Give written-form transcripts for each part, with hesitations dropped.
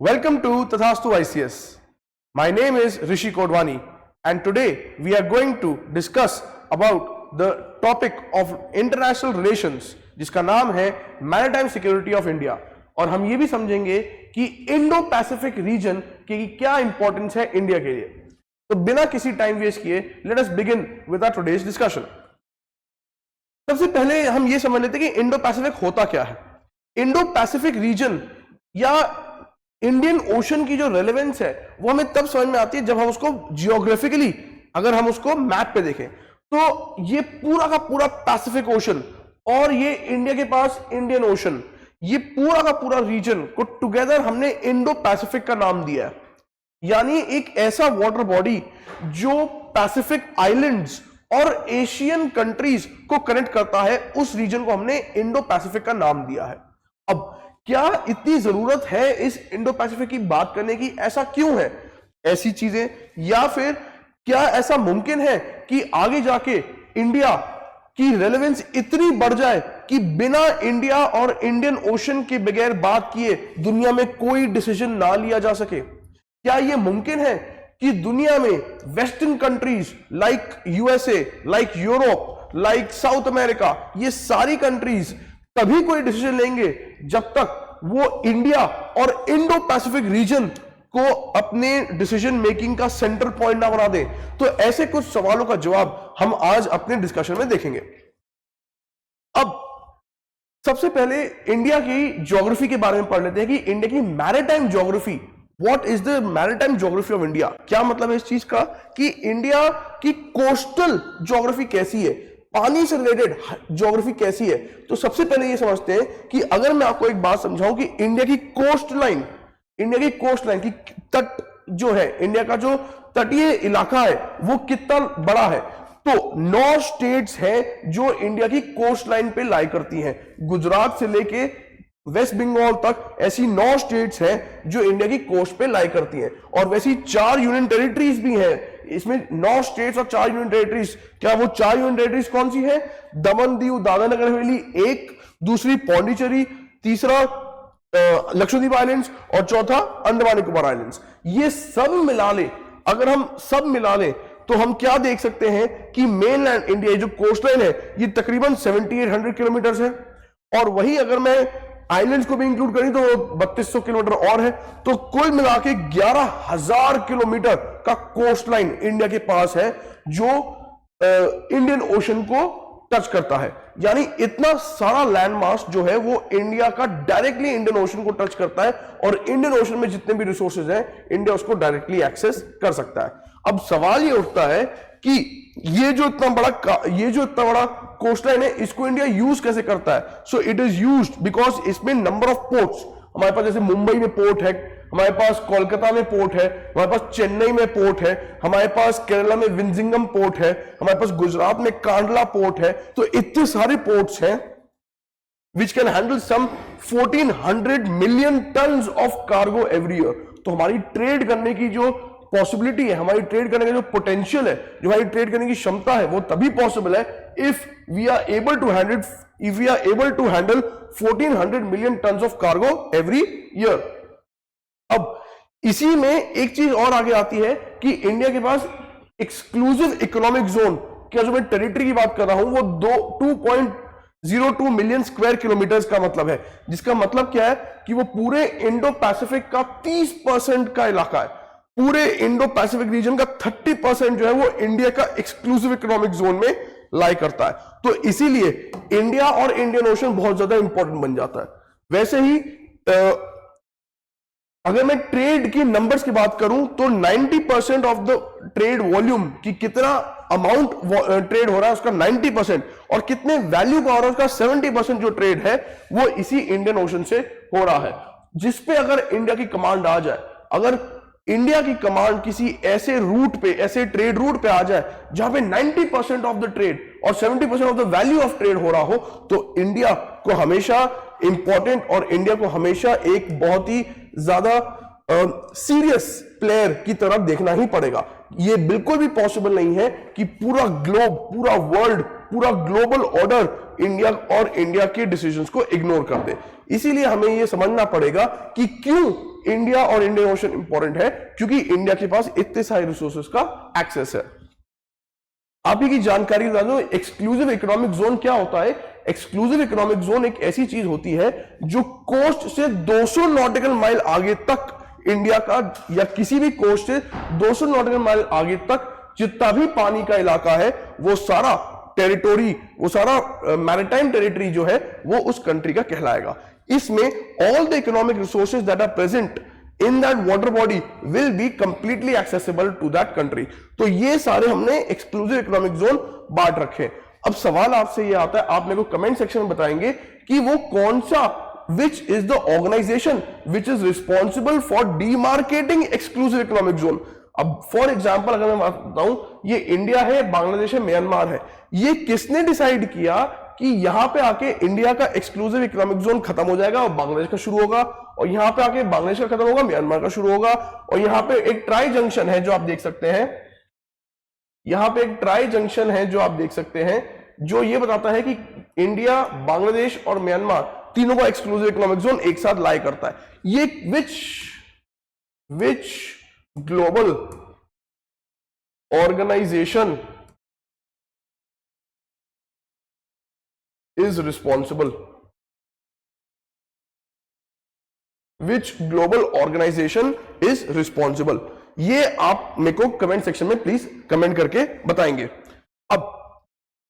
Welcome to Tathastu ICS. My name is Rishi Kodwani and today we are going to discuss about the topic of international relations जिसका नाम है Maritime Security of India और हम ये भी समझेंगे कि इंडो पैसिफिक रीजन की क्या इंपॉर्टेंस है इंडिया के लिए। तो बिना किसी टाइम वेस्ट किए let us begin with our today's discussion. सबसे पहले हम ये समझ लेते हैं कि इंडो पैसिफिक होता क्या है। इंडो पैसिफिक रीजन या इंडियन ओशन की जो रेलेवेंस है वो हमें तब समझ में आती है जब हम उसको जियोग्राफिकली अगर हम उसको मैप पे देखें तो ये पूरा का पूरा पैसिफिक ओशन और ये इंडिया के पास इंडियन ओशन, ये पूरा का पूरा रीजन को टुगेदर हमने इंडो पैसिफिक का नाम दिया है। यानी एक ऐसा वाटर बॉडी जो पैसिफिक आइलैंड्स और एशियन कंट्रीज को कनेक्ट करता है, उस रीजन को हमने इंडो पैसिफिक का नाम दिया है। अब क्या इतनी जरूरत है इस इंडो पैसिफिक की बात करने की? ऐसा क्यों है ऐसी चीजें, या फिर क्या ऐसा मुमकिन है कि आगे जाके इंडिया की रेलेवेंस इतनी बढ़ जाए कि बिना इंडिया और इंडियन ओशन के बगैर बात किए दुनिया में कोई डिसीजन ना लिया जा सके? क्या यह मुमकिन है कि दुनिया में western countries like USA, like Europe, like south America, ये सारी कंट्रीज तभी कोई डिसीजन लेंगे जब तक वो इंडिया और इंडो पैसिफिक रीजन को अपने डिसीजन मेकिंग का सेंटर पॉइंट ना बना दे? तो ऐसे कुछ सवालों का जवाब हम आज अपने डिस्कशन में देखेंगे। अब सबसे पहले इंडिया की ज्योग्राफी के बारे में पढ़ लेते हैं कि इंडिया की maritime geography, what is the maritime geography of India. क्या मतलब है इस चीज का कि इंडिया की कोस्टल ज्योग्राफी कैसी है, पानी से रिलेटेड ज्योग्राफी कैसी है। तो सबसे पहले ये समझते हैं कि अगर मैं आपको एक बात समझाऊं कि इंडिया की कोस्ट लाइन की तट जो है, इंडिया का जो तटीय इलाका है वो कितना बड़ा है, तो 9 स्टेट्स हैं जो इंडिया की कोस्ट लाइन पे लाई करती हैं। गुजरात से लेके वेस्ट बंगाल तक ऐसी 9 स्टेट्स हैं जो इंडिया की कोस्ट पे लाई करती हैं। और वैसी 4 यूनियन टेरिटरीज भी हैं। इसमें 9 स्टेट्स और 4 यूनियन टेरिटरीज, क्या वो 4 यूनियन टेरिटरीज कौन सी है? दमन, दीव, दादरा नगर हवेली एक, दूसरी पौंडीचेरी, तीसरा लक्षद्वीप आइलैंड्स और चौथा अंडमान निकोबार आइलैंड्स। ये सब मिला ले, अगर हम सब मिला लें तो हम क्या देख सकते हैं कि मेनलैंड इंडिया जो कोस्ट लाइन है ये तकरीबन 7800 किलोमीटर है। और वही अगर मैं आइलैंड्स को भी इंक्लूड करें तो 3200 किलोमीटर और है। तो कुल मिला के 11000 किलोमीटर का कोस्ट लाइन इंडिया के पास है जो इंडियन ओशन को टच करता है। यानी इतना सारा लैंड मास जो है वो इंडिया का डायरेक्टली इंडियन ओशन को टच करता है और इंडियन ओशन में जितने भी रिसोर्सेज हैं इंडिया उसको डायरेक्टली एक्सेस कर सकता है। अब सवाल ये उठता है कि ये जो इतना बड़ा कोस्ट लाइन है इसको इंडिया यूज कैसे करता है? So it is used because इसमें नंबर ऑफ पोर्ट्स हमारे पास, जैसे मुंबई में पोर्ट है, हमारे पास कोलकाता में पोर्ट है, हमारे पास चेन्नई में पोर्ट है, हमारे पास केरला में विंजिंगम पोर्ट है, हमारे पास गुजरात में कांडला पोर्ट है। तो इतने सारे पोर्ट्स हैं which can handle some 1400 million tons of cargo every year. तो हमारी ट्रेड करने की जो पॉसिबिलिटी है, हमारी ट्रेड करने का जो पोटेंशियल है, जो हमारी ट्रेड करने की क्षमता है, वो तभी पॉसिबल है if we are able to handle 1400 million tons of cargo every year. अब इसी में एक चीज और आगे आती है कि इंडिया के पास एक्सक्लूसिव इकोनॉमिक जोन क्या, जो मैं टेरिटरी की बात कर रहा हूं वो 2.02 मिलियन स्क्वायर किलोमीटर का मतलब है, जिसका मतलब क्या है कि वो पूरे इंडो पैसिफिक का 30% का इलाका है। पूरे इंडो पैसिफिक रीजन का 30% जो है वो इंडिया का एक्सक्लूसिव इकोनॉमिक जोन में लाई करता है। तो इसीलिए इंडिया और इंडियन ओशन बहुत ज्यादा इंपॉर्टेंट बन जाता है। वैसे ही अगर मैं ट्रेड की नंबर्स की बात करूं तो 90% ऑफ द ट्रेड वॉल्यूम की कितना अमाउंट ट्रेड हो रहा है उसका 90%, और कितने वैल्यू का हो रहा है उसका 70% जो ट्रेड है वो इसी इंडियन ओशन से हो रहा है। जिसपे अगर इंडिया की कमांड आ जाए, अगर इंडिया की कमांड किसी ऐसे रूट पे, ऐसे ट्रेड रूट पे आ जाए जहां पे 90% ऑफ द ट्रेड और 70% of the value of trade हो रहा हो, तो इंडिया को हमेशा इंपॉर्टेंट और इंडिया को हमेशा एक बहुत ही ज्यादा सीरियस प्लेयर की तरफ देखना ही पड़ेगा। यह बिल्कुल भी पॉसिबल नहीं है कि पूरा ग्लोब, पूरा वर्ल्ड, पूरा ग्लोबल ऑर्डर इंडिया और इंडिया के डिसीजंस को इग्नोर कर दे। इसीलिए हमें यह समझना पड़ेगा कि क्यों इंडिया और इंडियन ओशन इंपॉर्टेंट है, क्योंकि इंडिया के पास इतने सारे रिसोर्सेज का एक्सेस है। आप ही की जानकारी बता दूं, एक्सक्लूसिव इकोनॉमिक जोन क्या होता है। एक्सक्लूसिव इकोनॉमिक जोन एक ऐसी चीज होती है जो कोस्ट से 200 नॉटिकल माइल आगे तक इंडिया का, या किसी भी कोस्ट से 200 नॉटिकल माइल आगे तक जितना भी पानी का इलाका है, वो सारा टेरिटोरी, वो सारा मैरिटाइम टेरिटरी जो है वो उस कंट्री का कहलाएगा। इसमें all the economic resources that are present in that water body will be completely accessible to that country। तो ये सारे हमने एक्सक्लूसिव इकोनॉमिक जोन बांट रखे। अब सवाल आपसे ये आता है, आप मेरे को कमेंट सेक्शन में बताएंगे कि वो कौन सा, which is the organization which is responsible for demarcating exclusive economic zone। अब फॉर एग्जाम्पल अगर मैं बताऊं, ये इंडिया है, बांग्लादेश है, म्यांमार है, ये किसने डिसाइड किया कि यहां पे आके इंडिया का एक्सक्लूसिव इकोनॉमिक जोन खत्म हो जाएगा और बांग्लादेश का शुरू होगा, और यहां पे आके बांग्लादेश का खत्म होगा, म्यांमार का शुरू होगा। और यहां पे एक ट्राई जंक्शन है जो आप देख सकते हैं, यहां पे एक ट्राई जंक्शन है जो आप देख सकते हैं, जो ये बताता है कि इंडिया, बांग्लादेश और म्यांमार तीनों का एक्सक्लूसिव इकोनॉमिक जोन एक साथ लाई करता है। ये which global organization is responsible, which global organization is responsible, ये आप मेरे को कमेंट सेक्शन में प्लीज कमेंट करके बताएंगे। अब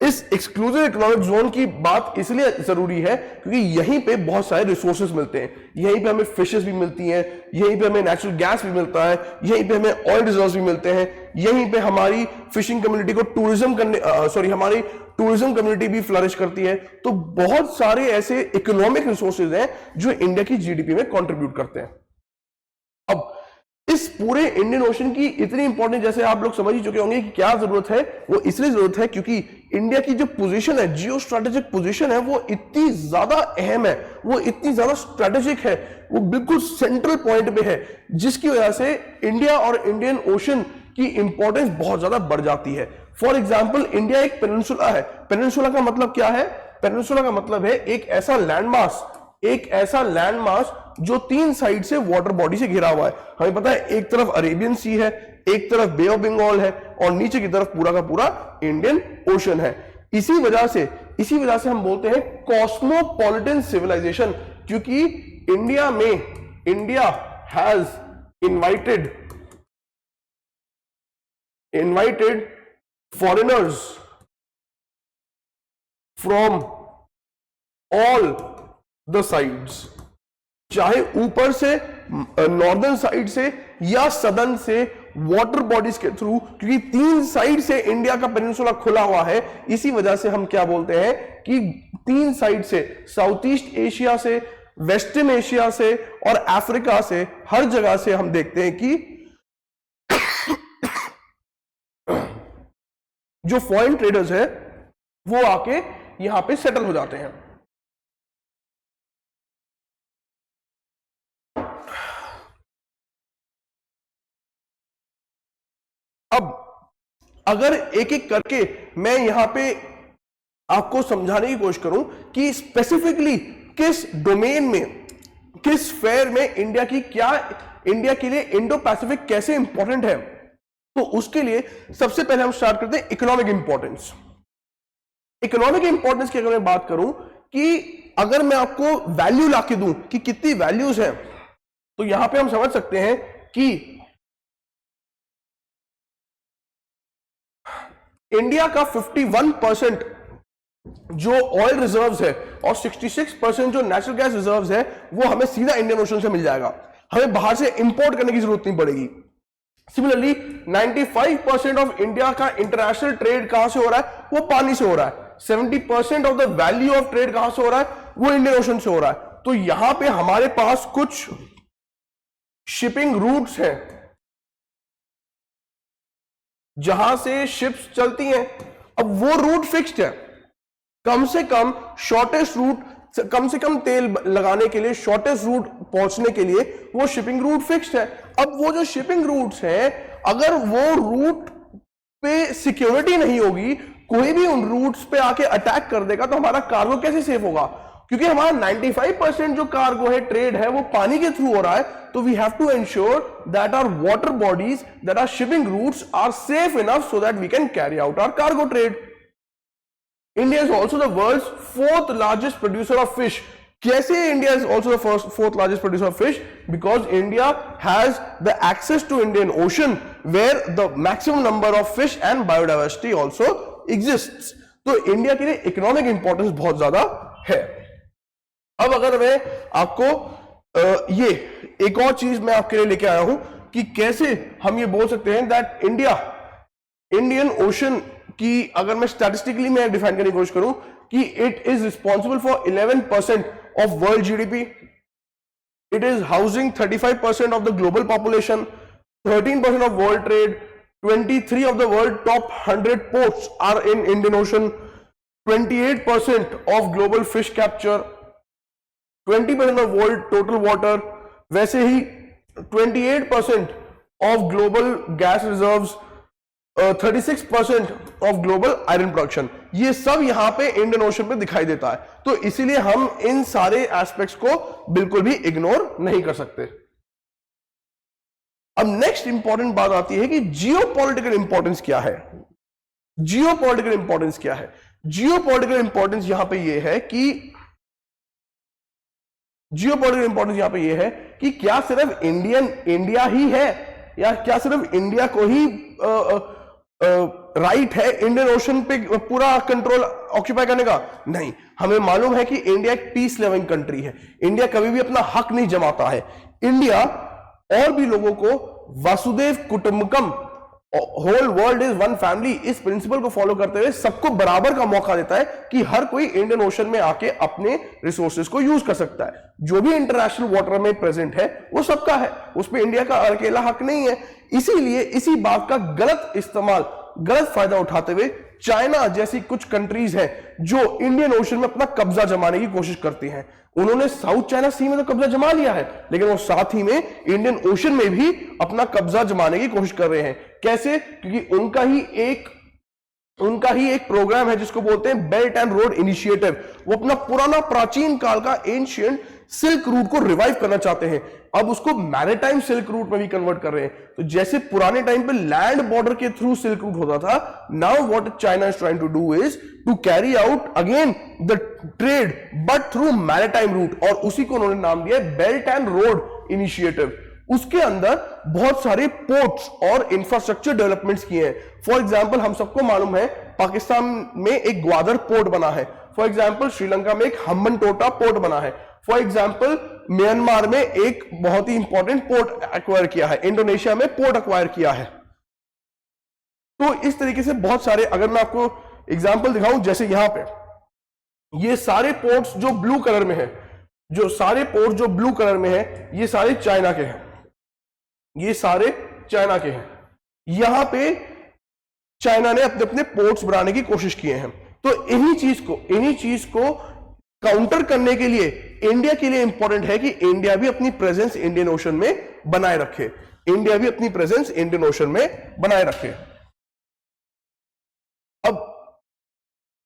इस एक्सक्लूसिव इकोनॉमिक जोन की बात इसलिए जरूरी है क्योंकि यहीं पे बहुत सारे रिसोर्सेज मिलते हैं, यहीं पे हमें फिशेस भी मिलती हैं, यहीं पे हमें नेचुरल गैस भी मिलता है, यहीं पे हमें ऑयल रिजर्व्स भी मिलते हैं, यहीं पे हमारी फिशिंग कम्युनिटी को टूरिज्म करने हमारी टूरिज्म कम्युनिटी भी फ्लरिश करती है। तो बहुत सारे ऐसे इकोनॉमिक रिसोर्सेज हैं जो इंडिया की जीडीपी में कंट्रीब्यूट करते हैं। अब इस पूरे इंडियन ओशन की इतनी इंपॉर्टेंट, जैसे आप लोग समझ ही चुके होंगे कि क्या जरूरत है, वो इसलिए जरूरत है क्योंकि इंडिया की जो पोजीशन है, जियो स्ट्रेटेजिक पोजीशन है, वो इतनी ज्यादा अहम है, वो इतनी ज्यादा स्ट्रेटेजिक है, वो बिल्कुल सेंट्रल पॉइंट पे है, जिसकी वजह से इंडिया और इंडियन ओशन की इंपॉर्टेंस बहुत ज्यादा बढ़ जाती है। फॉर एग्जाम्पल, इंडिया एक पेनिनसुला है। पेनिनसुला का मतलब क्या है? पेनिनसुला का मतलब है एक ऐसा लैंडमास जो 3 साइड से वाटर बॉडी से घिरा हुआ है। हमें पता है एक तरफ अरेबियन सी है, एक तरफ बे ऑफ बंगाल है, और नीचे की तरफ पूरा का पूरा इंडियन ओशन है। इसी वजह से हम बोलते हैं कॉस्मोपॉलिटन सिविलाइजेशन, क्योंकि India has invited foreigners from all the sides, चाहे ऊपर से नॉर्दर्न साइड से या सदर्न से, वाटर बॉडीज के थ्रू, क्योंकि 3 साइड से इंडिया का पेनिनसुला खुला हुआ है। इसी वजह से हम क्या बोलते हैं कि 3 साइड से, साउथ ईस्ट एशिया से, वेस्टर्न एशिया से और अफ्रीका से, हर जगह से हम देखते हैं कि जो फॉरेन ट्रेडर्स है वो आके यहां पे सेटल हो जाते हैं। अब अगर एक एक करके मैं यहां पे आपको समझाने की कोशिश करूं कि स्पेसिफिकली किस डोमेन में, किस स्फेयर में इंडिया के लिए इंडो पैसिफिक कैसे इंपॉर्टेंट है, तो उसके लिए सबसे पहले हम स्टार्ट करते हैं इकोनॉमिक इंपॉर्टेंस। इकोनॉमिक इंपॉर्टेंस की अगर मैं बात करूं कि अगर मैं आपको वैल्यू लाके दूं कि कितनी वैल्यूज है, तो यहां पे हम समझ सकते हैं कि इंडिया का 51% जो ऑयल रिजर्व्स है और 66% जो नेचुरल गैस रिजर्व्स है वो हमें सीधा इंडियन ओशन से मिल जाएगा, हमें बाहर से इंपोर्ट करने की जरूरत नहीं पड़ेगी। सिमिलरली 95% ऑफ इंडिया का इंटरनेशनल ट्रेड कहां से हो रहा है? वो पानी से हो रहा है। 70% of the value of trade कहां से हो रहा है? वो इंडियन ओशन से हो रहा है। तो यहां पे हमारे पास कुछ शिपिंग रूट्स हैं जहां से शिप्स चलती हैं। अब वो रूट फिक्स्ड है, कम से कम शॉर्टेस्ट रूट, कम से कम तेल लगाने के लिए शॉर्टेस्ट रूट पहुंचने के लिए वो शिपिंग रूट फिक्स्ड है। अब वो जो शिपिंग रूट्स हैं, अगर वो रूट पे सिक्योरिटी नहीं होगी, कोई भी उन रूट्स पे आके अटैक कर देगा, तो हमारा कार्गो कैसे सेफ होगा? क्योंकि हमारा 95% जो कार्गो है, ट्रेड है, वो पानी के थ्रू हो रहा है, तो we have to ensure that our water bodies, that are shipping routes are safe enough so that we can carry out our cargo trade. India is also the world's fourth largest producer of fish. कैसे India is also the fourth largest producer of fish? Because India has the access to Indian Ocean where the maximum number of fish and biodiversity also exists. तो India के लिए economic importance बहुत ज्यादा है. अब अगर मैं आपको ये एक और चीज मैं आपके लिए लेके आया हूं कि कैसे हम ये बोल सकते हैं दैट इंडियन ओशन कि अगर मैं स्टैटिस्टिकली मैं डिफाइन करने की कोशिश करूं कि it is responsible for 11% of world GDP, it is housing 35% of the global population, 13% of world trade, 23 of the world top 100 ports are in Indian ocean, 28% of global fish capture, 20% of world total water, वैसे ही 28% of global gas reserves, 36% of global iron production. ये सब यहां पे Indian ocean पे दिखाई देता है. तो इसीलिए हम इन सारे एस्पेक्ट्स को बिल्कुल भी इग्नोर नहीं कर सकते. अब नेक्स्ट इंपॉर्टेंट बात आती है कि जियोपॉलिटिकल इंपॉर्टेंस क्या है. जियोपॉलिटिकल इंपॉर्टेंस क्या है? जियोपॉलिटिकल इंपॉर्टेंस यहां पे ये है कि जियोपॉलिटिकल इंपॉर्टेंस यहां पे ये है कि क्या सिर्फ इंडिया ही है या क्या सिर्फ इंडिया को ही राइट है इंडियन ओशन पे पूरा कंट्रोल ऑक्यूपाई करने का? नहीं, हमें मालूम है कि इंडिया एक पीस लविंग कंट्री है. इंडिया कभी भी अपना हक नहीं जमाता है. इंडिया और भी लोगों को वासुदेव कुटुंबकम, whole world is one family, इस प्रिंसिपल को फॉलो करते हुए सबको बराबर का मौका देता है कि हर कोई इंडियन ओशन में आके अपने रिसोर्सेज को यूज कर सकता है. जो भी इंटरनेशनल वाटर में प्रेजेंट है वो सबका है, उस पर इंडिया का अकेला हक नहीं है. इसीलिए इसी बात का गलत इस्तेमाल, गलत फायदा उठाते हुए चाइना जैसी कुछ कंट्रीज हैं जो इंडियन ओशन में अपना कब्जा जमाने की कोशिश करती हैं. उन्होंने साउथ चाइना सी में तो कब्जा जमा लिया है, लेकिन वो साथ ही में इंडियन ओशन में भी अपना कब्जा जमाने की कोशिश कर रहे हैं. कैसे? क्योंकि उनका ही एक प्रोग्राम है जिसको बोलते हैं बेल्ट एंड रोड इनिशिएटिव. वो अपना पुराना प्राचीन काल का एंशिएंट सिल्क रूट को रिवाइव करना चाहते हैं. अब उसको मैरीटाइम सिल्क रूट में भी कन्वर्ट कर रहे हैं. तो जैसे पुराने टाइम पे लैंड बॉर्डर के थ्रू सिल्क रूट होता था, now what China is trying to do is to carry out again the trade but through maritime route, और उसी को उन्होंने नाम दिया बेल्ट एंड रोड इनिशिएटिव. उसके अंदर बहुत सारे पोर्ट्स और इंफ्रास्ट्रक्चर डेवलपमेंट्स किए हैं. फॉर एग्जांपल हम सबको मालूम है पाकिस्तान में एक ग्वादर पोर्ट बना है. फॉर एग्जांपल श्रीलंका में एक हम्बनटोटा पोर्ट बना है. फॉर एग्जांपल म्यांमार में एक बहुत ही इंपॉर्टेंट पोर्ट एक्वायर किया है. इंडोनेशिया में पोर्ट एक्वायर किया है. तो इस तरीके से बहुत सारे, अगर मैं आपको एग्जांपल दिखाऊं, जैसे यहां पे ये सारे पोर्ट्स जो ब्लू कलर में है, जो सारे पोर्ट जो ब्लू कलर में है, ये सारे चाइना के हैं. ये सारे चाइना के हैं. यहां पे चाइना ने अपने अपने पोर्ट्स बनाने की कोशिश किए हैं. तो इन्हीं चीज को काउंटर करने के लिए इंडिया के लिए इंपॉर्टेंट है कि इंडिया भी अपनी प्रेजेंस इंडियन ओशन में बनाए रखे. इंडिया भी अपनी प्रेजेंस इंडियन ओशन में बनाए रखे. अब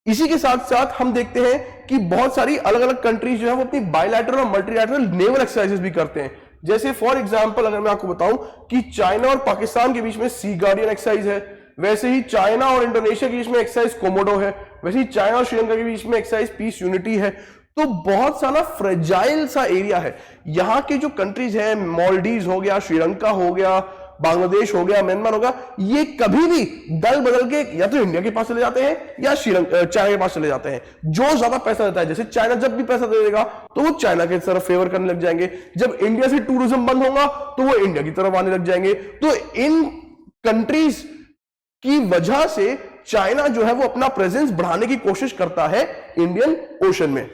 इसी के साथ साथ हम देखते हैं कि बहुत सारी अलग अलग कंट्रीज जो है वो अपनी बायलैटरल और मल्टीलैटरल नेवल एक्सरसाइजेस भी करते हैं. जैसे फॉर एग्जांपल अगर मैं आपको बताऊं कि चाइना और पाकिस्तान के बीच में सी गार्डियन एक्सरसाइज है, वैसे ही चाइना और इंडोनेशिया के बीच में एक्सरसाइज कोमोडो है, वैसे ही चाइना और श्रीलंका के बीच में एक्सरसाइज पीस यूनिटी है. तो बहुत सारा फ्रेजाइल सा एरिया है. यहां के जो कंट्रीज हैं, मालदीव हो गया, श्रीलंका हो गया, बांग्लादेश हो गया, म्यांमार हो गया, ये कभी भी दल बदल के या तो इंडिया के पास चले जाते हैं या चाइना के पास चले जाते हैं. जो ज्यादा पैसा देता है, जैसे चाइना जब भी पैसा दे देगा तो वो चाइना की तरफ फेवर करने लग जाएंगे. जब इंडिया से टूरिज्म बंद होगा तो वो इंडिया की तरफ आने लग जाएंगे. तो इन कंट्रीज की वजह से चाइना जो है वो अपना प्रेजेंस बढ़ाने की कोशिश करता है इंडियन ओशन में.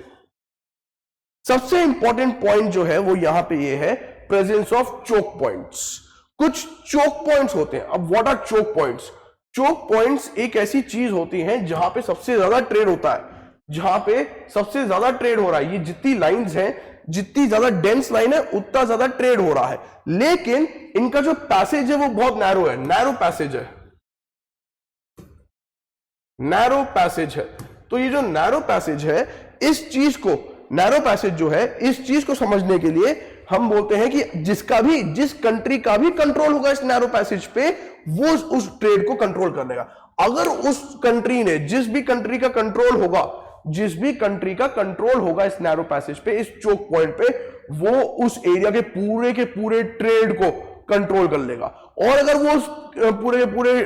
सबसे इंपॉर्टेंट पॉइंट जो है वो यहां पे ये है प्रेजेंस ऑफ चोक पॉइंट्स. कुछ चोक पॉइंट्स होते हैं. अब what are choke points? Choke points एक ऐसी चीज होती हैं जहां पे सबसे ज्यादा ट्रेड होता है, जहां पे सबसे ज्यादा ट्रेड हो रहा है. ये जितनी लाइंस हैं, जितनी ज्यादा डेंस लाइन है उतना ज्यादा ट्रेड हो रहा है, लेकिन इनका जो पैसेज है वो बहुत नैरो है. नैरो पैसेज है, नैरो पैसेज है. तो ये जो नैरो पैसेज है, इस चीज को नैरो पैसेज जो है, इस चीज को समझने के लिए हम बोलते हैं कि जिस कंट्री का भी कंट्रोल होगा इस नैरो पैसेज पे, वो उस ट्रेड को कंट्रोल कर लेगा। अगर उस कंट्री ने, जिस भी कंट्री का कंट्रोल होगा इस नैरो पैसेज पे, इस चोक पॉइंट पे, वो उस एरिया के पूरे ट्रेड को कंट्रोल कर लेगा। और अगर वो उस पूरे के पूरे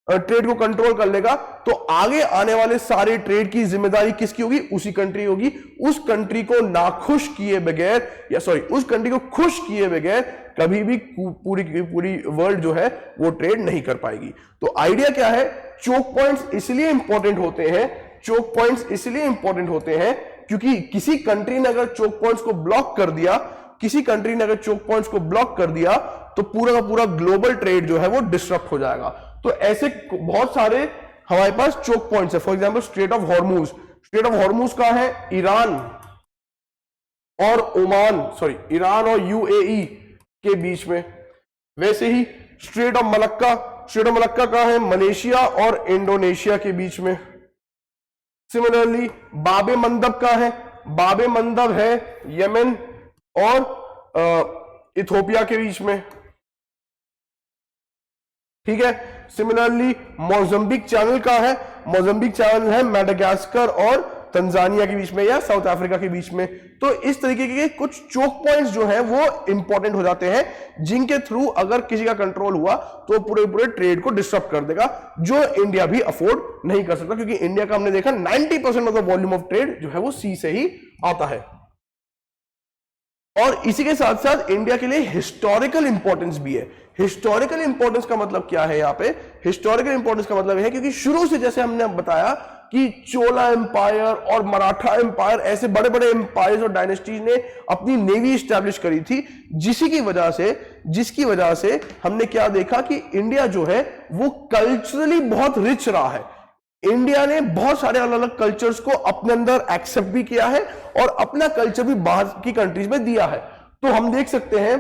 ट्रेड को कंट्रोल कर लेगा तो आगे आने वाले सारे ट्रेड की जिम्मेदारी किसकी होगी? उसी कंट्री होगी। उस कंट्री को नाखुश किए बगैर, उस कंट्री को खुश किए बगैर कभी भी पूरी की पूरी वर्ल्ड जो है वो ट्रेड नहीं कर पाएगी। तो आइडिया क्या है? चोक पॉइंट्स इसलिए इंपॉर्टेंट होते हैं क्योंकि किसी कंट्री ने अगर चोक पॉइंट्स को ब्लॉक कर दिया तो पूरा का पूरा ग्लोबल ट्रेड जो है वो डिस्टर्ब हो जाएगा। तो ऐसे बहुत सारे हमारे पास चोक पॉइंट्स है। For example straight of Hormuz कहां है? ईरान और यूएई के बीच में। वैसे ही स्ट्रेट ऑफ मलक्का कहां है? मलेशिया और इंडोनेशिया के बीच में। सिमिलरली बाबे मंदब कहां है? बाबे मंदब है यमन और इथोपिया के बीच में, ठीक है। सिमिलरली मोजाम्बिक चैनल कहां है? मोजाम्बिक चैनल है मेडागास्कर और तंजानिया के बीच में या साउथ अफ्रीका के बीच में। तो इस तरीके के कुछ चोक पॉइंट्स जो हैं वो इंपॉर्टेंट हो जाते हैं, जिनके थ्रू अगर किसी का कंट्रोल हुआ तो पूरे ट्रेड को डिस्टर्ब कर देगा, जो इंडिया भी अफोर्ड नहीं कर सकता, क्योंकि इंडिया का हमने देखा 90% of the volume of trade जो है वो सी से ही आता है। और इसी के साथ साथ इंडिया के लिए हिस्टोरिकल इंपॉर्टेंस भी है। हिस्टोरिकल इंपॉर्टेंस का मतलब क्या है? यहां पे हिस्टोरिकल इंपॉर्टेंस का मतलब है क्योंकि शुरू से जैसे हमने बताया कि चोला एम्पायर और मराठा एम्पायर, ऐसे बड़े बड़े एम्पायर्स और डायनेस्टीज ने अपनी नेवी स्टैब्लिश करी थी, जिसकी वजह से हमने क्या देखा कि इंडिया जो है वो कल्चरली बहुत रिच रहा है। इंडिया ने बहुत सारे अलग अलग कल्चर्स को अपने अंदर एक्सेप्ट भी किया है और अपना कल्चर भी बाहर की कंट्रीज में दिया है। तो हम देख सकते हैं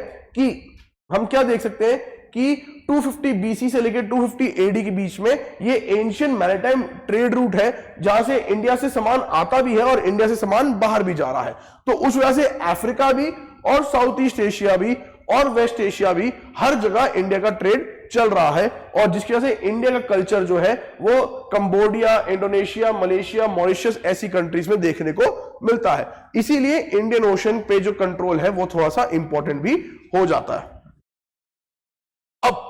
कि 250 बीसी से लेकर 250 एडी के बीच में ये एंशियंट मैरीटाइम ट्रेड रूट है, जहां से इंडिया से सामान आता भी है और इंडिया से सामान बाहर भी जा रहा है। तो उस वजह से अफ्रीका भी और साउथ ईस्ट एशिया भी और वेस्ट एशिया भी, हर जगह इंडिया का ट्रेड चल रहा है। और जिसकी वजह से इंडिया का कल्चर जो है वो कंबोडिया, इंडोनेशिया, मलेशिया, मॉरिशस ऐसी कंट्रीज में देखने को मिलता है। इसीलिए इंडियन ओशन पे जो कंट्रोल है वो थोड़ा सा इंपॉर्टेंट भी हो जाता है। अब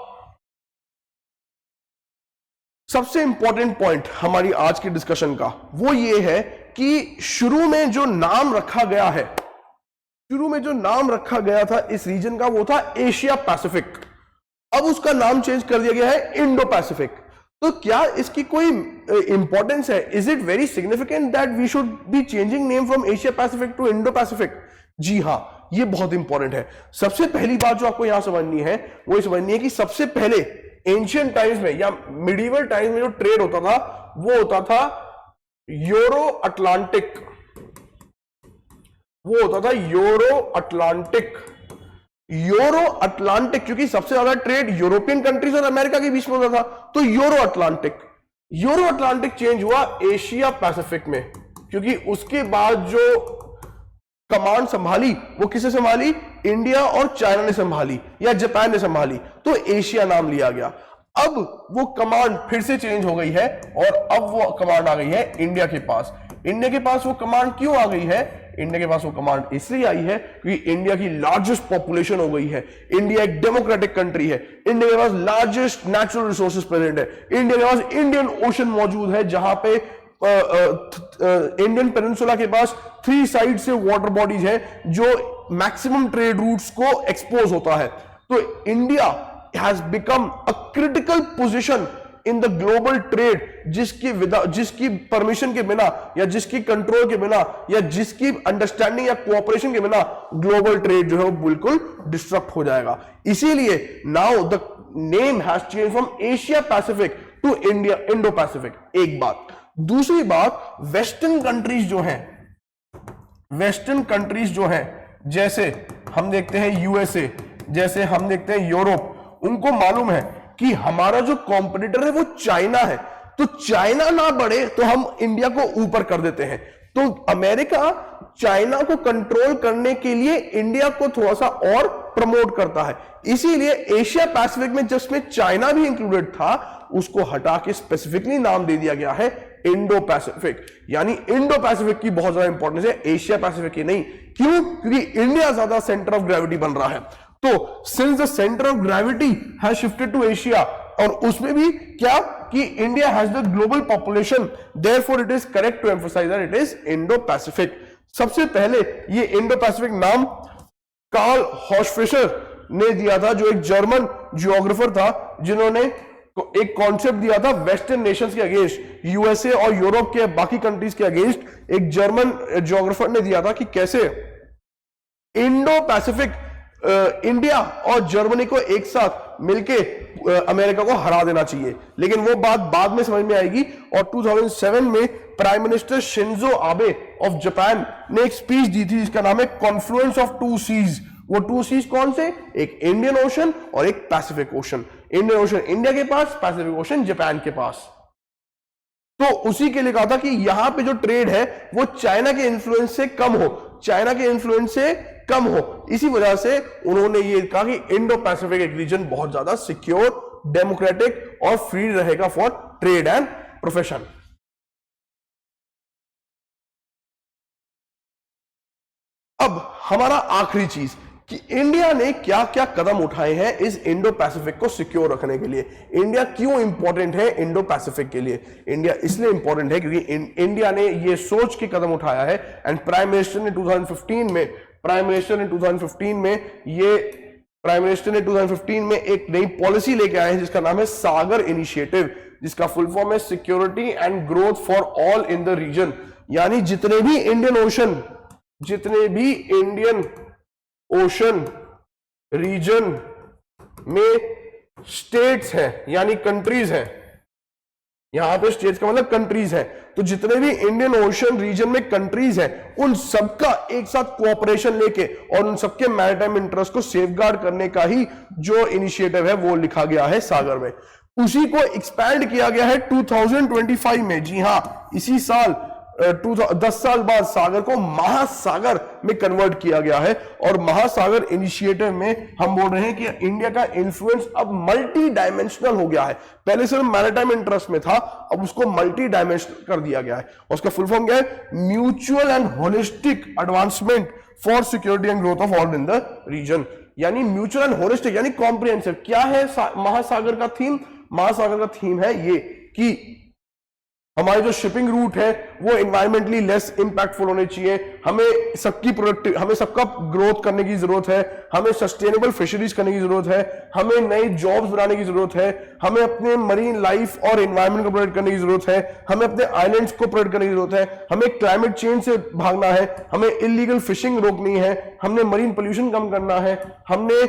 सबसे इंपॉर्टेंट पॉइंट हमारी आज की डिस्कशन का वो ये है कि शुरू में जो नाम रखा गया था इस रीजन का, वो था एशिया पैसिफिक। अब उसका नाम चेंज कर दिया गया है इंडो पैसिफिक। तो क्या इसकी कोई इंपॉर्टेंस है? Is it very significant that we should be changing name from Asia Pacific to Indo Pacific? जी हां, ये बहुत इंपॉर्टेंट है। सबसे पहली बात जो आपको यहां समझनी है वो ये समझनी है कि सबसे पहले एंशियंट टाइम्स में या मिडिवल टाइम्स में जो ट्रेड होता था वो होता था यूरो अटलांटिक, क्योंकि सबसे ज्यादा ट्रेड यूरोपियन कंट्रीज और अमेरिका के बीच में होता था। तो यूरो अटलांटिक चेंज हुआ एशिया पैसिफिक में, क्योंकि उसके बाद जो कमांड संभाली वो किसे संभाली? इंडिया और चाइना ने संभाली या जापान ने संभाली, तो एशिया नाम लिया गया। अब वो कमांड फिर से चेंज हो गई है और अब वो कमांड आ गई है इंडिया के पास। इंडिया के पास वो कमांड क्यों आ गई है? इंडिया के पास वो कमांड इसलिए आई है क्योंकि इंडिया की लार्जेस्ट पॉपुलेशन हो गई है। इंडिया एक डेमोक्रेटिक कंट्री है। इंडिया के पास लार्जेस्ट नेचुरल रिसोर्सेज प्रेजेंट है। इंडिया के पास इंडियन ओशन मौजूद है, जहां पे इंडियन पेनिनसुला के पास 3 साइड से वाटर बॉडीज है जो मैक्सिमम ट्रेड रूट्स को एक्सपोज होता है। तो India has become a critical position in the global trade, जिसकी परमिशन के बिना या जिसकी कंट्रोल के बिना या जिसकी अंडरस्टैंडिंग या कोऑपरेशन के बिना ग्लोबल ट्रेड जो है वो बिल्कुल डिस्ट्रक्ट हो जाएगा। इसीलिए now the name has change from Asia Pacific to Indo Pacific. एक बात। दूसरी बात, वेस्टर्न कंट्रीज जो हैं जैसे हम देखते हैं यूएसए, जैसे हम देखते हैं यूरोप, उनको मालूम है कि हमारा जो कॉम्पिटिटर है वो चाइना है, तो चाइना ना बढ़े तो हम इंडिया को ऊपर कर देते हैं। तो अमेरिका चाइना को कंट्रोल करने के लिए इंडिया को थोड़ा सा और प्रमोट करता है, इसीलिए एशिया पैसिफिक में जिसमें चाइना भी इंक्लूडेड था उसको हटा के स्पेसिफिकली नाम दे दिया गया है इंडो पैसिफिक। यानी इंडो पैसिफिक की बहुत ज्यादा इंपॉर्टेंस है, एशिया पैसिफिक की नहीं। क्यों? क्योंकि इंडिया ज्यादा सेंटर ऑफ ग्रेविटी बन रहा है। तो since the centre of gravity has shifted to Asia, और उसमें भी क्या कि India has the global population, therefore it is correct to emphasise that it is Indo Pacific. सबसे पहले ये इंडो पैसिफिक नाम कार्ल हॉर्स्फिशर ने दिया था, जो एक जर्मन जियोग्राफर था, जिन्होंने एक कॉन्सेप्ट दिया था वेस्टर्न नेशंस के अगेंस्ट, यूएसए और यूरोप के बाकी कंट्रीज के अगेंस्ट एक जर्मन जियोग्राफर ने दिया था कि कैसे इंडो पैसिफिक इंडिया और जर्मनी को एक साथ मिलके अमेरिका को हरा देना चाहिए। लेकिन वो बात बाद में समझ में आएगी। और 2007 में prime minister Shinzo Abe of Japan ने एक स्पीच दी थी जिसका नाम है कॉन्फ्लुएंस ऑफ टू सीज। वो टू सीज कौन से? एक इंडियन ओशन और एक Pacific ocean. Indian ocean India के पास, पैसिफिक ओशन जापान के पास। तो उसी के लिए कहा था कि यहां पे जो ट्रेड है वो चाइना के इन्फ्लुएंस से कम हो, चाइना के इन्फ्लुएंस से कम हो। इसी वजह से उन्होंने ये कहा कि इंडो पैसिफिक एक रीजन बहुत ज्यादा सिक्योर, डेमोक्रेटिक और फ्री रहेगा फॉर ट्रेड एंड प्रोफेशन। अब हमारा आखिरी चीज कि इंडिया ने क्या क्या कदम उठाए हैं इस इंडो पैसिफिक को सिक्योर रखने के लिए। इंडिया क्यों इंपॉर्टेंट है इंडो पैसिफिक के लिए? इंडिया इसलिए इंपॉर्टेंट है क्योंकि इंडिया ने ये सोच के कदम उठाया है, एंड प्राइम मिनिस्टर ने 2015 में एक नई पॉलिसी लेके आए हैं जिसका नाम है सागर इनिशिएटिव, जिसका फुल फॉर्म है security and growth for all in the region. यानी जितने भी इंडियन ओशन रीजन में स्टेट्स हैं, यानी कंट्रीज हैं, यहां पे स्टेट्स का मतलब कंट्रीज हैं, तो जितने भी इंडियन ओशन रीजन में कंट्रीज हैं उन सबका एक साथ कोऑपरेशन लेके और उन सबके मैरिटाइम इंटरेस्ट को सेफगार्ड करने का ही जो इनिशिएटिव है वो लिखा गया है सागर में। उसी को एक्सपैंड किया गया है 2025 में। जी हां, इसी साल 10 साल बाद सागर को महासागर में कन्वर्ट किया गया है। और महासागर इनिशिएटिव में हम बोल रहे हैं कि इंडिया का इन्फ्लुएंस अब मल्टी डायमेंशनल हो गया है। पहले सिर्फ मैरिटाइम इंटरेस्ट में था, अब उसको मल्टी डायमेंशनल कर दिया गया है। उसका फुल फॉर्म क्या है? Mutual and holistic advancement for security and growth of all in the region. यानी म्यूचुअल एंड होलिस्टिक यानी कॉम्प्रिहेंसिव। क्या है महासागर का थीम? महासागर का थीम है ये कि हमारे जो शिपिंग रूट है वो एनवायरमेंटली लेस इंपैक्टफुल होने चाहिए, हमें सबका ग्रोथ करने की जरूरत है, हमें सस्टेनेबल फिशरीज करने की जरूरत है, हमें नए जॉब्स बनाने की जरूरत है, हमें अपने मरीन लाइफ और एनवायरमेंट को प्रोटेक्ट करने की जरूरत है, हमें अपने आइलैंड्स को प्रोटेक्ट करने की जरूरत है, हमें क्लाइमेट चेंज से भागना है, हमें इलीगल फिशिंग रोकनी है, हमने मरीन पोल्यूशन कम करना है, हमने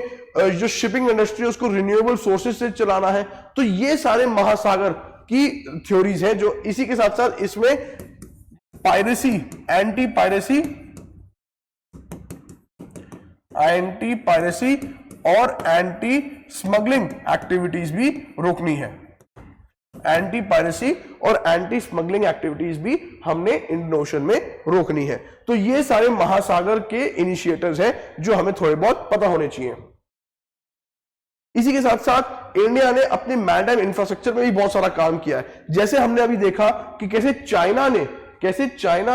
जो शिपिंग इंडस्ट्री है उसको रिन्यूएबल सोर्सेज से चलाना है। तो ये सारे महासागर की थ्योरीज है जो इसी के साथ साथ इसमें पायरेसी, एंटी पायरेसी और एंटी स्मगलिंग एक्टिविटीज भी रोकनी है। एंटी पायरेसी और एंटी स्मगलिंग एक्टिविटीज भी हमने इंडियन ओशन में रोकनी है। तो ये सारे महासागर के इनिशिएटिव्स हैं जो हमें थोड़े बहुत पता होने चाहिए। इसी के साथ साथ इंडिया ने अपने मैरिटाइम इंफ्रास्ट्रक्चर में भी बहुत सारा काम किया है। जैसे हमने अभी देखा कि कैसे चाइना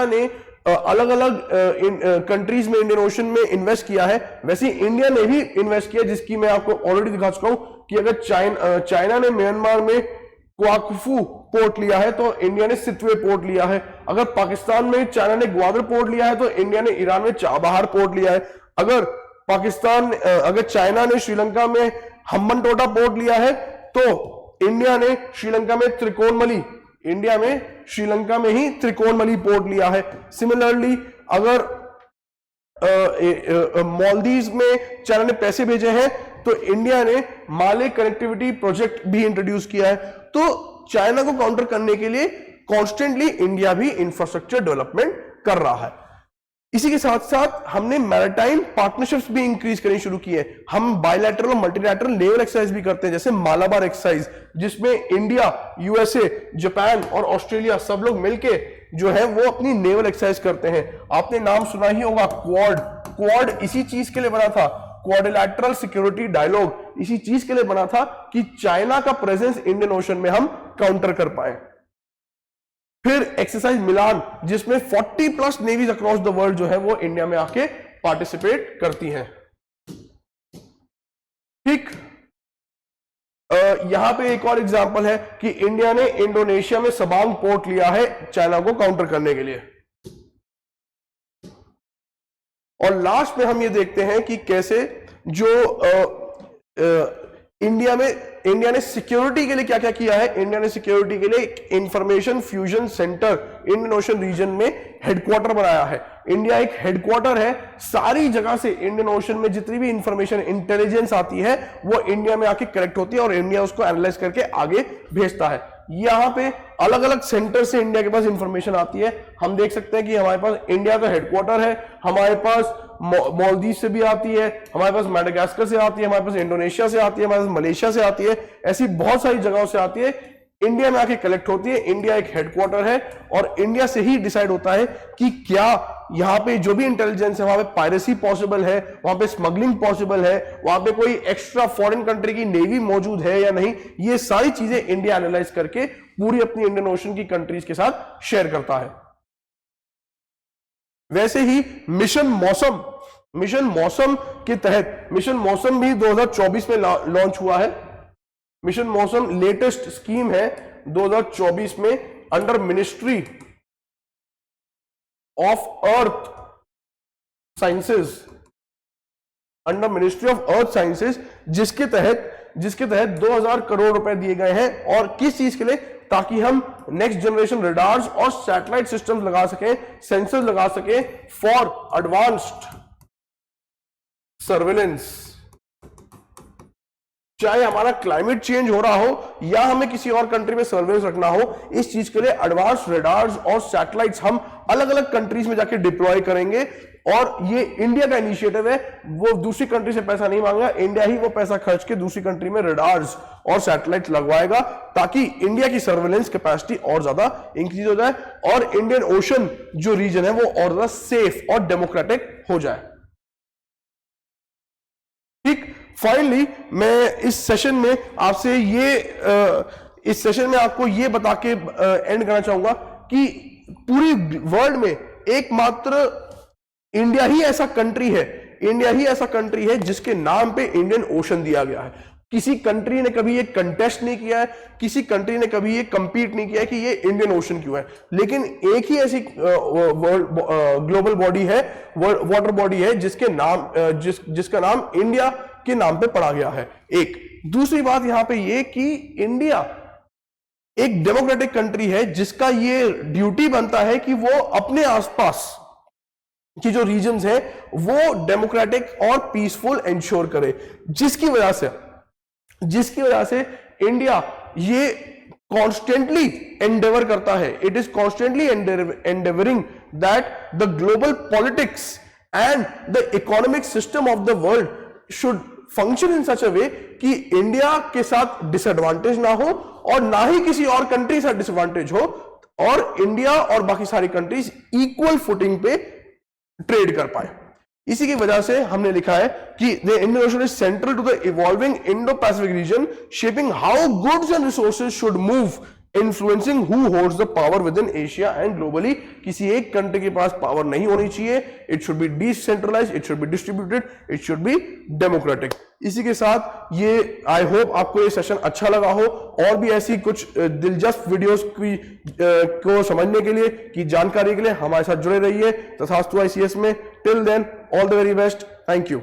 ने अलग अलग कंट्रीज में इंडियन ओशन में इन्वेस्ट किया है, वैसे इंडिया ने भी इन्वेस्ट किया, जिसकी मैं आपको ऑलरेडी दिखा चुका हूं कि अगर चाइना ने म्यांमार में क्वाकफू पोर्ट लिया है तो इंडिया ने सितवे पोर्ट लिया है। अगर पाकिस्तान में चाइना ने ग्वादर पोर्ट लिया है तो इंडिया ने ईरान में चाबहार पोर्ट लिया है। अगर चाइना ने श्रीलंका में हम्बनटोटा पोर्ट लिया है तो इंडिया ने श्रीलंका में त्रिकोणमली पोर्ट लिया है। सिमिलरली अगर मालदीव्स में चाइना ने पैसे भेजे हैं तो इंडिया ने माले कनेक्टिविटी प्रोजेक्ट भी इंट्रोड्यूस किया है। तो चाइना को काउंटर करने के लिए कॉन्स्टेंटली इंडिया भी इंफ्रास्ट्रक्चर डेवलपमेंट कर रहा है। इसी के साथ साथ हमने मैरिटाइम पार्टनरशिप्स भी इंक्रीज करनी शुरू की है। हम बायलैटरल और मल्टीलैटरल नेवल एक्सरसाइज भी करते हैं, जैसे मालाबार एक्सरसाइज, जिसमें इंडिया, यूएसए, जापान और ऑस्ट्रेलिया सब लोग मिलके जो है वो अपनी नेवल एक्सरसाइज करते हैं। आपने नाम सुना ही होगा क्वाड। क्वाड इसी चीज के लिए बना था, क्वाड्रिलैटरल सिक्योरिटी डायलॉग इसी चीज के लिए बना था कि चाइना का प्रेजेंस इंडियन ओशन में हम काउंटर कर पाए। फिर एक्सरसाइज मिलान, जिसमें 40+ नेवीज अक्रॉस द वर्ल्ड जो है वो इंडिया में आके पार्टिसिपेट करती हैं। ठीक, यहां पे एक और एग्जांपल है कि इंडिया ने इंडोनेशिया में सबांग पोर्ट लिया है चाइना को काउंटर करने के लिए। और लास्ट में हम ये देखते हैं कि कैसे जो इंडिया ने सिक्योरिटी के लिए क्या क्या किया है। इंडिया ने सिक्योरिटी के लिए एक information fusion centre Indian ocean region में हेडक्वार्टर बनाया है। इंडिया एक हेडक्वार्टर है, सारी जगह से इंडियन ओशन में जितनी भी इंफॉर्मेशन इंटेलिजेंस आती है वो इंडिया में आके कलेक्ट होती है और इंडिया उसको एनालाइज करके आगे भेजता है। यहां पे अलग अलग सेंटर से इंडिया के पास इंफॉर्मेशन आती है। हम देख सकते हैं कि हमारे पास इंडिया का हेडक्वार्टर है, हमारे पास मालदीव से भी आती है, हमारे पास मेडागास्कर से आती है, हमारे पास इंडोनेशिया से आती है, हमारे पास मलेशिया से आती है, ऐसी बहुत सारी जगहों से आती है, इंडिया में आके कलेक्ट होती है। इंडिया एक हेडक्वार्टर है और इंडिया से ही डिसाइड होता है कि क्या यहां पे जो भी इंटेलिजेंस है वहां पे पायरेसी पॉसिबल है, वहां पे स्मगलिंग पॉसिबल है, वहां पे कोई एक्स्ट्रा फॉरेन कंट्री की नेवी मौजूद है या नहीं। ये सारी चीजें इंडिया एनालाइज करके पूरी अपनी इंडियन ओशन की कंट्रीज के साथ शेयर करता है। वैसे ही मिशन मौसम के तहत, मिशन मौसम भी 2024 में लॉन्च हुआ है। मिशन मौसम लेटेस्ट स्कीम है 2024 में under ministry of earth sciences, जिसके तहत 2000 करोड़ रुपए दिए गए हैं। और किस चीज के लिए? ताकि हम नेक्स्ट जनरेशन रडार्स और सैटेलाइट सिस्टम्स लगा सकें, सेंसर्स लगा सकें फॉर एडवांस्ड सर्वेलेंस। चाहे हमारा क्लाइमेट चेंज हो रहा हो या हमें किसी और कंट्री में सर्वेलेंस रखना हो, इस चीज के लिए एडवांस रडार्स और सैटेलाइट्स हम अलग अलग कंट्रीज में जाके डिप्लॉय करेंगे। और ये इंडिया का इनिशिएटिव है, वो दूसरी कंट्री से पैसा नहीं मांगा, इंडिया ही वो पैसा खर्च के दूसरी कंट्री में रडार्स और सैटेलाइट लगवाएगा ताकि इंडिया की सर्वेलेंस कैपेसिटी और ज्यादा इंक्रीज हो जाए और इंडियन ओशन जो रीजन है वो और ज्यादा सेफ और डेमोक्रेटिक हो जाए। ठीक, फाइनली मैं इस सेशन में आपसे आपको ये बता के एंड करना चाहूंगा कि पूरी वर्ल्ड में एकमात्र इंडिया ही ऐसा कंट्री है जिसके नाम पे इंडियन ओशन दिया गया है। किसी कंट्री ने कभी ये कंटेस्ट नहीं किया है, किसी कंट्री ने कभी ये कंपीट नहीं किया है कि ये इंडियन ओशन क्यों है, लेकिन एक ही ऐसी ग्लोबल बॉडी है, वाटर बॉडी है जिसका नाम इंडिया के नाम पे पड़ा गया है। एक दूसरी बात यहां पे ये कि इंडिया एक डेमोक्रेटिक कंट्री है जिसका ये ड्यूटी बनता है कि वो अपने आसपास की जो रीजन्स है वो डेमोक्रेटिक और पीसफुल इंश्योर करे, जिसकी वजह से इंडिया ये कॉन्स्टेंटली एंडेवर करता है। It is constantly endeavouring that the global politics and the economic system of the world should function in such a way कि इंडिया के साथ डिसएडवांटेज ना हो और ना ही किसी और कंट्री से डिसएडवांटेज हो, और इंडिया और बाकी सारी कंट्रीज इक्वल फुटिंग पे ट्रेड कर पाए। इसी की वजह से हमने लिखा है कि the Indian ocean is central to the evolving Indo Pacific region, shaping how goods and resources should move, influencing who holds the power within Asia and globally. किसी एक कंट्री के पास पावर नहीं होनी चाहिए, it should be decentralised, it should be distributed, it should be democratic. इसी के साथ ये आई होप आपको ये सेशन अच्छा लगा हो, और भी ऐसी कुछ दिलचस्प वीडियोस को समझने के लिए, की जानकारी के लिए हमारे साथ जुड़े रहिए तथास्तु ICS में। Till then all the very best, thank you.